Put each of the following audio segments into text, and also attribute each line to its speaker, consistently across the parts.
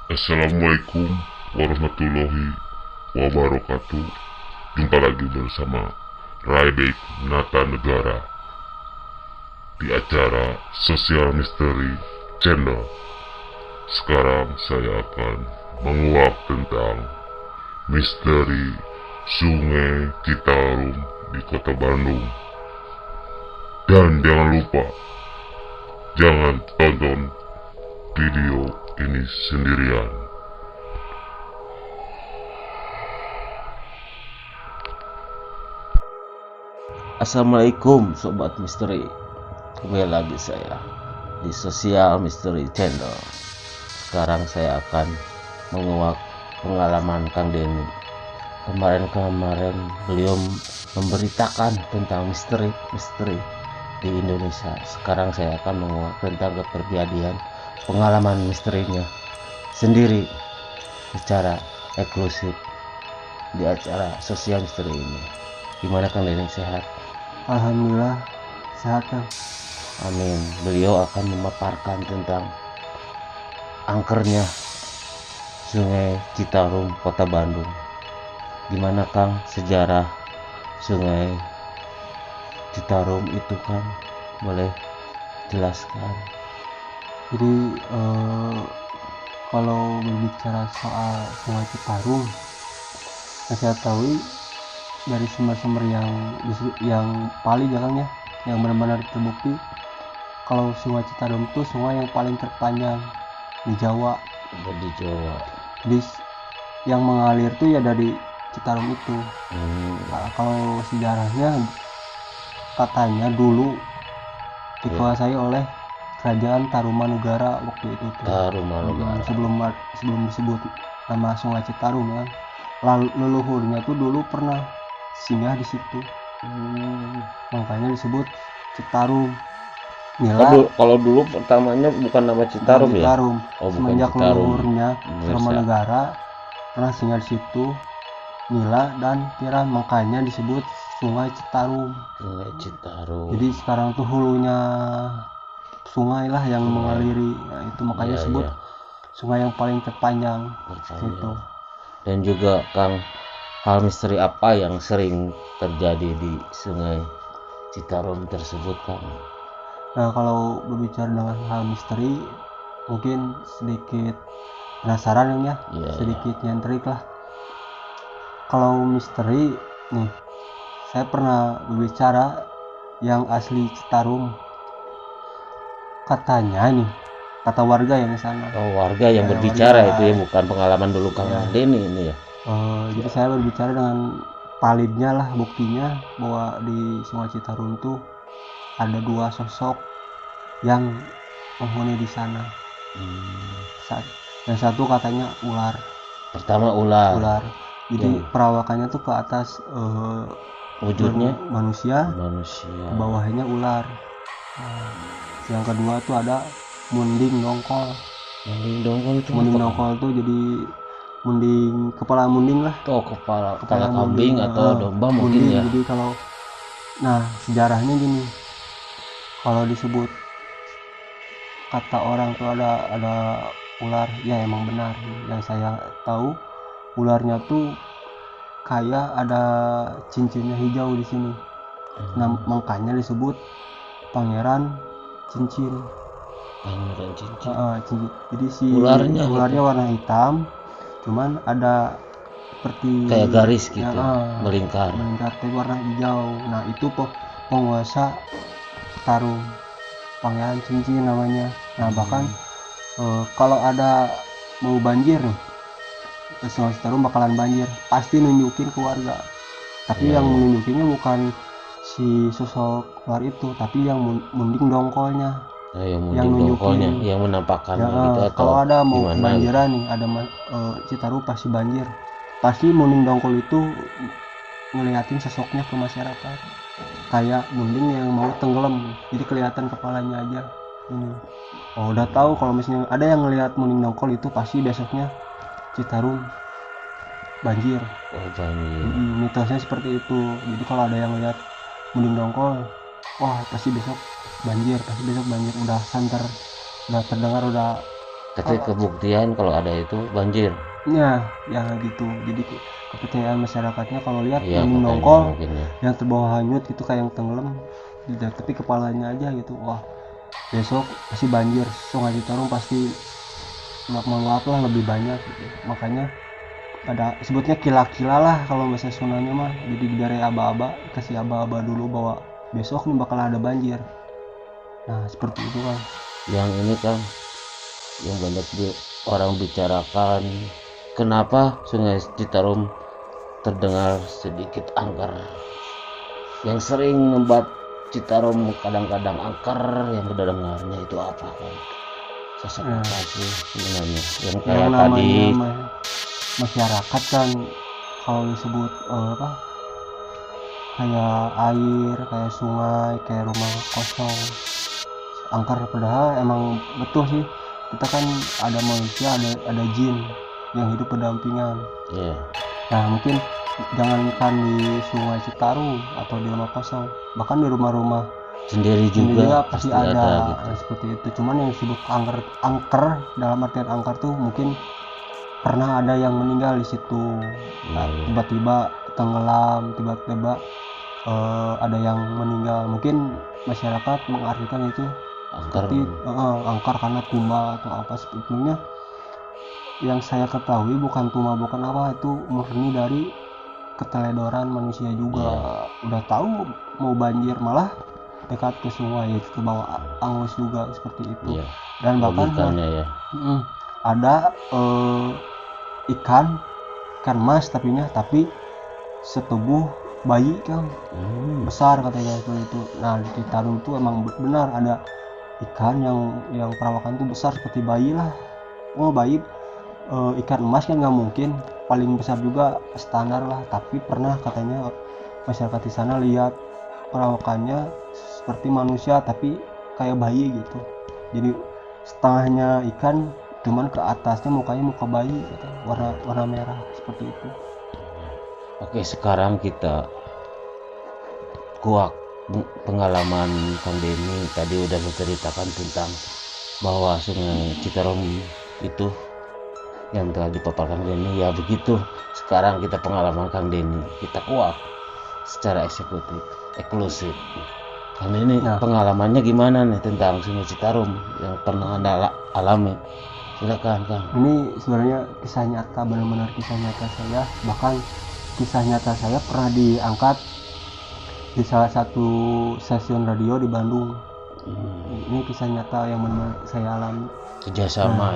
Speaker 1: Assalamualaikum warahmatullahi wabarakatuh. Jumpa lagi bersama Raibek Nata Negara di acara Sosial Misteri Channel. Sekarang saya akan menguak tentang misteri Sungai Citarum di Kota Bandung. Dan jangan lupa, jangan tonton video ini sendirian.
Speaker 2: Assalamualaikum Sobat Misteri. Kembali lagi saya di Sosial Misteri Channel. Sekarang saya akan menguak pengalaman Kang Denny. Kemarin beliau memberitakan tentang misteri di Indonesia. Sekarang saya akan menguak tentang kepribadian pengalaman misterinya sendiri secara eksklusif di acara Sosial Misteri ini. Gimana Kang Denny, sehat?
Speaker 3: Alhamdulillah sehat Kang.
Speaker 2: Amin. Beliau akan memaparkan tentang angkernya Sungai Citarum Kota Bandung. Gimana Kang sejarah Sungai Citarum itu Kang? Boleh jelaskan?
Speaker 3: Jadi kalau berbicara soal Sungai Citarum, yang saya tahu dari sumber-sumber yang paling ya Kang ya, yang benar-benar terbukti, kalau Sungai Citarum itu sungai yang paling terpanjang di Jawa.
Speaker 2: Di Jawa.
Speaker 3: Jadi yang mengalir tuh ya dari Citarum itu. Nah, kalau sejarahnya katanya dulu dikuasai oleh Kerajaan Tarumanegara waktu itu tuh.
Speaker 2: Tarumanegara.
Speaker 3: Sebelum disebut nama Sungai Citarum ya. Lalu leluhurnya tuh dulu pernah singgah di situ. Makanya disebut Citarum.
Speaker 2: Kalau dulu pertamanya bukan nama Citarum ya? Oh, bukan
Speaker 3: semenjak
Speaker 2: Citarum.
Speaker 3: leluhurnya Tarumanegara pernah singgah di situ, Nila dan Tiran, makanya disebut Sungai Citarum.
Speaker 2: Sungai Citarum.
Speaker 3: Jadi sekarang tuh hulunya sungai lah yang mengaliri, nah itu makanya disebut sungai yang paling terpanjang. Gitu.
Speaker 2: Dan juga Kang, hal misteri apa yang sering terjadi di Sungai Citarum tersebut Kang?
Speaker 3: Nah, kalau berbicara dengan hal misteri, mungkin sedikit penasaran ya, sedikit nyentrik lah. Kalau misteri nih, saya pernah berbicara yang asli Citarum. Katanya nih, kata warga yang di sana.
Speaker 2: Oh, warga yang berbicara itu ya, bukan pengalaman dulu Kang Denny ini ya.
Speaker 3: Jadi saya berbicara dengan validnya lah, buktinya bahwa di Sungai Citarum tuh ada dua sosok yang penghuni di sana. Yang satu katanya ular.
Speaker 2: Pertama ular.
Speaker 3: Jadi perawakannya tuh ke atas
Speaker 2: wujudnya
Speaker 3: manusia. Bawahnya ular. Yang kedua tuh ada munding dongkol. Munding dongkol tuh jadi kepala munding lah.
Speaker 2: Oh, kepala kambing atau domba mungkin ya.
Speaker 3: Jadi kalau sejarahnya gini, kalau disebut kata orang tuh ada ular, ya emang benar. Yang saya tahu ularnya tuh kayak ada cincinnya hijau di sini. Nah, makanya disebut Pangeran Cincin. Jadi si ularnya warna hitam, cuman ada seperti
Speaker 2: kayak garis gitu, melingkar
Speaker 3: tapi warna hijau. Nah, itu penguasa Citarum, Pangeran Cincin namanya. Nah, bahkan kalau ada mau banjir nih, Sungai Citarum bakalan banjir, pasti nunjukin ke warga. Tapi yang menunjukinnya bukan si sosok ular itu, tapi yang munding dongkolnya.
Speaker 2: Yang nunjukin, yang menampakkan gitu. Atau
Speaker 3: kalau ada mau banjiran nih, ada Citarum pasti banjir, pasti munding dongkol itu ngeliatin sosoknya ke masyarakat, kayak munding yang mau tenggelam, jadi kelihatan kepalanya aja. Udah tahu kalau misalnya ada yang ngelihat munding dongkol itu pasti besoknya Citarum banjir. Mitosnya seperti itu. Jadi kalau ada yang lihat munding dongkol, wah pasti besok banjir. Udah santer, udah terdengar, udah
Speaker 2: tapi kebuktian kalau ada itu banjir.
Speaker 3: ya gitu. Jadi kepercayaan masyarakatnya kalau lihat
Speaker 2: Iya,
Speaker 3: mending
Speaker 2: katanya
Speaker 3: nongkol
Speaker 2: mungkin ya.
Speaker 3: yang terbawa hanyut gitu kayak yang tenggelam tidak, tapi kepalanya aja gitu, wah besok pasti banjir, Sungai Citarum pasti meluap lah lebih banyak gitu. Makanya ada sebutnya kila-kila lah kalau bahasa Sundanya mah, jadi dari aba-aba kasih aba-aba dulu bahwa besok nih bakal ada banjir. Nah seperti itu kan.
Speaker 2: Yang ini kan yang banyak orang bicarakan, kenapa Sungai Citarum terdengar sedikit angker, yang sering membuat Citarum kadang-kadang angker, yang kedengarnya itu apa kan, sosok apa sih sebenarnya yang kayak
Speaker 3: Yang
Speaker 2: tadi
Speaker 3: namanya masyarakat kan kalau disebut apa kayak air, kayak sungai, kayak rumah kosong angker, padahal emang betul sih kita kan ada manusia, ada jin yang hidup berdampingan.
Speaker 2: ya.
Speaker 3: Nah mungkin jangankan di Sungai Citarum atau di rumah kosong, bahkan di rumah-rumah
Speaker 2: Sendiri
Speaker 3: ini
Speaker 2: juga
Speaker 3: juga pasti
Speaker 2: ada
Speaker 3: ada
Speaker 2: gitu.
Speaker 3: nah, seperti itu. Cuman yang disebut angker dalam artian angker tuh mungkin pernah ada yang meninggal di situ. Nah,
Speaker 2: Iya.
Speaker 3: tiba-tiba tenggelam, tiba-tiba ada yang meninggal. Mungkin masyarakat mengartikan itu
Speaker 2: Angker.
Speaker 3: seperti angker karena tumbal atau apa. Sebetulnya yang saya ketahui bukan tumbal, bukan apa, itu murni dari keteledoran manusia juga. Udah tahu mau banjir malah dekat ke sungai, itu ke bawah angus juga seperti itu.
Speaker 2: Iya.
Speaker 3: Dan bahkan
Speaker 2: Logikanya ya.
Speaker 3: ada ikan mas tapi setubuh bayi kan, besar katanya seperti itu. Nah di Citarum itu emang benar ada ikan yang perawakan tuh besar seperti bayi lah. Bayi ikan emas kan nggak mungkin, paling besar juga standar lah, tapi pernah katanya masyarakat di sana lihat perawakannya seperti manusia tapi kayak bayi gitu, jadi setengahnya ikan cuman ke atasnya mukanya muka bayi katanya, warna merah seperti itu.
Speaker 2: Oke, sekarang kita kuak pengalaman Kang Denny tadi udah menceritakan tentang bahwa Sungai Citarum itu yang telah dipaparkan Denny ya begitu. Sekarang kita pengalaman Kang Denny, kita kuak secara eksklusif. Kang Denny pengalamannya gimana nih tentang Sungai Citarum yang pernah Anda alami? Silakan Kang.
Speaker 3: Ini sebenarnya kisah nyata, benar-benar kisah nyata saya, bahkan kisah nyata saya pernah diangkat di salah satu stasiun radio di Bandung. Ini kisah nyata yang benar saya alami.
Speaker 2: Kerjasama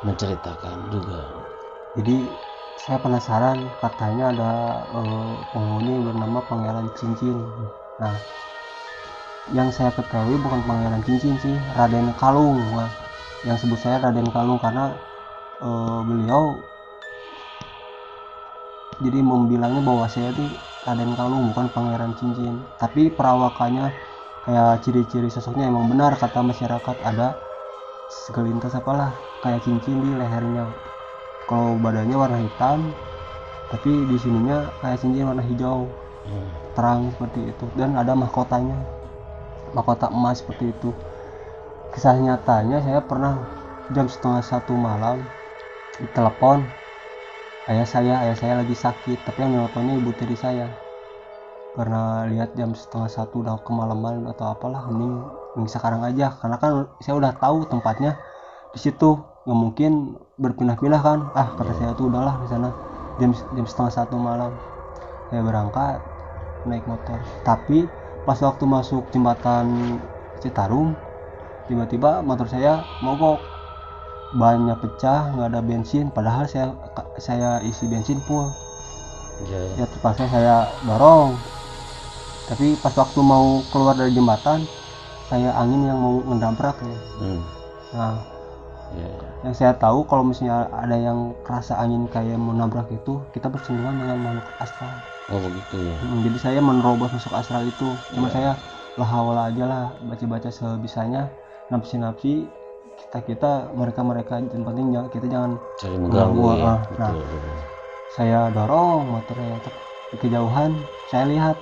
Speaker 2: menceritakan juga.
Speaker 3: Jadi saya penasaran, katanya ada penghuni bernama Pangeran Cincin. Nah yang saya ketahui bukan Pangeran Cincin sih, Raden Kalung. Yang sebut saya Raden Kalung karena beliau jadi membilangnya bahwa saya tuh Raden Kalung bukan Pangeran Cincin, tapi perawakannya kayak ciri-ciri sosoknya emang benar kata masyarakat, ada segelintas apalah kayak cincin di lehernya. Kalau badannya warna hitam tapi di sininya kayak cincin warna hijau terang seperti itu, dan ada mahkotanya, mahkota emas seperti itu. Kisah nyatanya saya pernah jam 1:30 malam ditelepon ayah saya lagi sakit, tapi yang nelponnya ibu tiri saya. Karena lihat jam 1:30 udah kemalaman atau apalah, mending sekarang aja, karena kan saya udah tahu tempatnya di situ, nggak mungkin berpindah-pindah kan. Kata saya tuh udahlah di sana. Jam 1:30 malam saya berangkat naik motor, tapi pas waktu masuk jembatan Citarum tiba-tiba motor saya mogok, bannya pecah, nggak ada bensin, padahal saya isi bensin full. Ya terpaksa saya dorong, tapi pas waktu mau keluar dari jembatan kayak angin yang mau ngedabrak ya. Nah yang saya tahu kalau misalnya ada yang kerasa angin kayak mau nabrak itu, kita bersentuhan dengan makhluk astral.
Speaker 2: Oh begitu ya.
Speaker 3: Jadi saya menerobos masuk astral itu, cuma saya lahawala aja lah, baca-baca sebisanya, nafsi kita mereka yang penting kita jangan
Speaker 2: saling mengganggu ya.
Speaker 3: Nah saya dorong motornya, di kejauhan saya lihat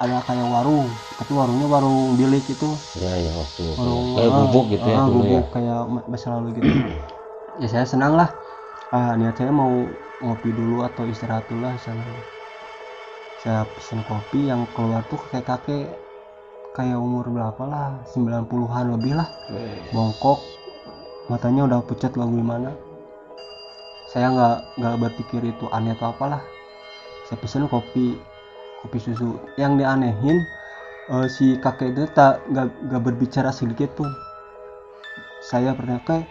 Speaker 3: ada kayak warung, tapi warungnya warung bilik itu.
Speaker 2: Ya waktu
Speaker 3: warung
Speaker 2: kayak gubuk gitu ya dulu
Speaker 3: gubuk
Speaker 2: ya.
Speaker 3: kayak masa lalu gitu. Ya saya senang lah. Niat saya mau ngopi dulu atau istirahat dulu lah sana. Saya pesen kopi, yang keluar tuh kakek-kakek kayak umur berapa lah, 90-an lebih lah, bongkok, matanya udah pucat lah gimana. Saya nggak berpikir itu aneh atau apalah. Saya pesen kopi susu. Yang dianehin, si kakek itu tak nggak berbicara sedikit pun. Saya pernah kayak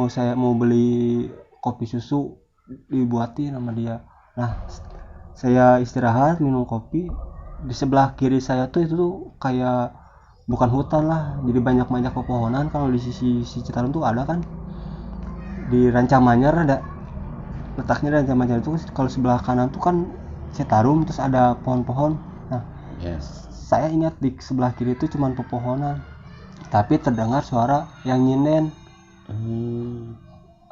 Speaker 3: saya mau beli kopi susu dibuatin sama dia. Nah, saya istirahat minum kopi, di sebelah kiri saya tuh itu tuh kayak bukan hutan lah, jadi banyak pepohonan. Kalau di sisi Citarum tuh ada kan, di Rancamanyar ada, letaknya Rancamanyar itu kalau sebelah kanan tuh kan Citarum, terus ada pohon-pohon. Nah,
Speaker 2: Yes.
Speaker 3: saya ingat di sebelah kiri itu cuman pepohonan, tapi terdengar suara yang nyinden,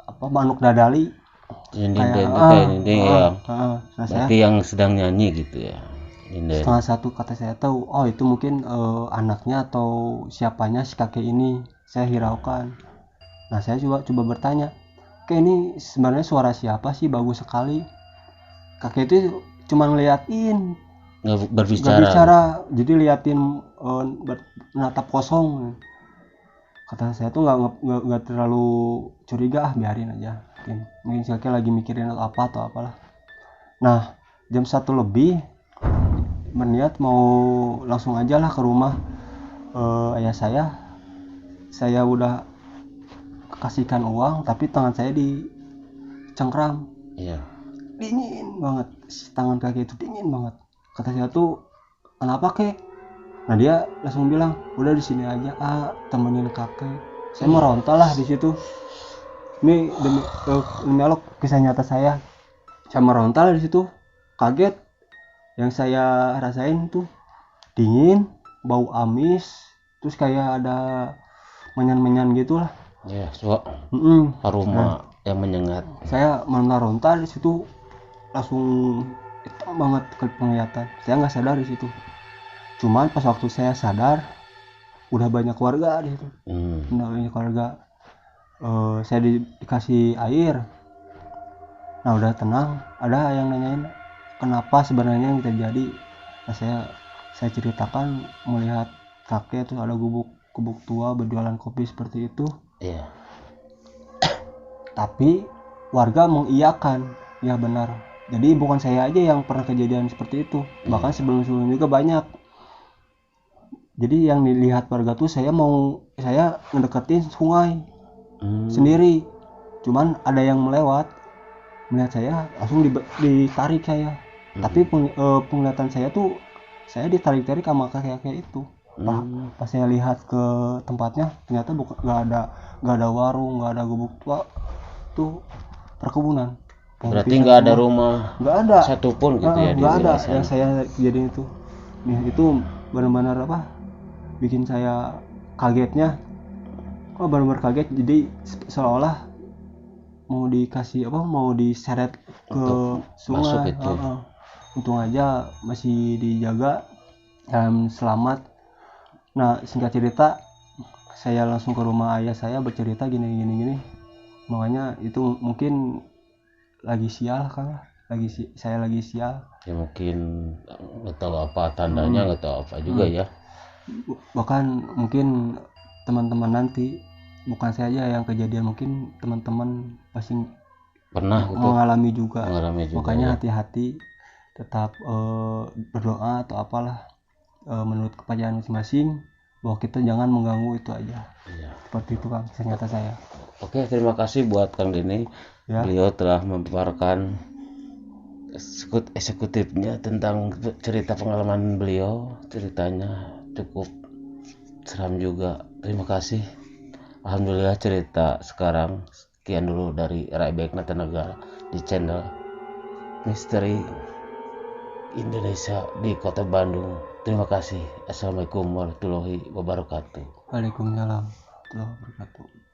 Speaker 3: apa, manuk dadali
Speaker 2: Nyinden itu
Speaker 3: kayak
Speaker 2: kayak nyinden ya.
Speaker 3: nah saya
Speaker 2: Berarti yang sedang nyanyi gitu ya. Nyinden.
Speaker 3: setengah satu kata saya tahu, oh itu mungkin anaknya atau siapanya si kakek ini. Saya hiraukan. Nah saya coba bertanya, kayak ini sebenarnya suara siapa sih, bagus sekali. Kakek itu cuma ngeliatin,
Speaker 2: Nggak
Speaker 3: nggak
Speaker 2: berbicara.
Speaker 3: bicara, jadi liatin, menatap kosong. Kata saya tuh nggak terlalu curiga, biarin aja, mungkin si kakek lagi mikirin apa atau apalah. Nah jam 1 lebih berniat mau langsung aja lah ke rumah ayah saya udah kasihkan uang, tapi tangan saya dicengkram.
Speaker 2: Iya.
Speaker 3: Dingin banget, tangan kaki itu dingin banget. Kata saya tuh, kenapa kek? Nah dia langsung bilang, udah di sini aja, temenin kakek. Saya meronta lah di situ. Ini demi Allah kisah nyata saya. Saya meronta lah di situ, kaget. Yang saya rasain tuh dingin, bau amis, terus kayak ada menyan-menyan gitulah.
Speaker 2: Ya, aroma yang menyengat.
Speaker 3: Saya meronta di situ, langsung hitam banget ke penglihatan. Saya nggak sadar di situ. Cuman pas waktu saya sadar, udah banyak warga di situ. Udah banyak warga. Saya dikasih air. Nah udah tenang. Ada yang nanyain kenapa sebenarnya yang terjadi. Nah saya ceritakan melihat kakek tuh ada gubuk tua berjualan kopi seperti itu.
Speaker 2: Iya.
Speaker 3: Tapi warga mengiyakan, ya benar. Jadi bukan saya aja yang pernah kejadian seperti itu, bahkan sebelum-sebelum juga banyak. Jadi yang dilihat warga tuh saya ngedeketin sungai sendiri, cuman ada yang melihat saya langsung ditarik saya. Tapi penglihatan saya tuh saya ditarik-tarik sama kakek itu. Pas saya lihat ke tempatnya, ternyata nggak ada warung, nggak ada gubuk tua, tuh perkebunan.
Speaker 2: Berarti nggak ada rumah
Speaker 3: nggak ada
Speaker 2: satupun gitu ya di
Speaker 3: nggak ada
Speaker 2: wilayah sana.
Speaker 3: yang saya jadiin itu. Nih itu benar-benar apa, bikin saya kagetnya, kok benar-benar kaget. Jadi seolah mau dikasih apa, mau diseret ke sungai. Untung aja masih dijaga dan selamat. Nah singkat cerita, saya langsung ke rumah ayah saya bercerita gini. Makanya itu mungkin lagi sial kan, saya lagi sial.
Speaker 2: Ya mungkin nggak tahu apa tandanya, nggak tahu apa juga ya.
Speaker 3: Bahkan mungkin teman-teman nanti, bukan saya aja yang kejadian, mungkin teman-teman pasti
Speaker 2: Pernah gitu.
Speaker 3: mengalami juga.
Speaker 2: ya.
Speaker 3: Makanya hati-hati, tetap berdoa atau apalah, menurut kepercayaan masing-masing, bahwa kita jangan mengganggu itu aja.
Speaker 2: Iya.
Speaker 3: Seperti itu Kang, ternyata saya.
Speaker 2: Oke, terima kasih buat Kang Denny.
Speaker 3: Ya.
Speaker 2: Beliau telah memaparkan eksekutifnya tentang cerita pengalaman beliau. Ceritanya cukup seram juga. Terima kasih. Alhamdulillah cerita sekarang. Sekian dulu dari Raibek Natanegara di channel Misteri Indonesia di Kota Bandung. Terima kasih. Assalamualaikum warahmatullahi wabarakatuh.
Speaker 3: Waalaikumsalam warahmatullahi wabarakatuh.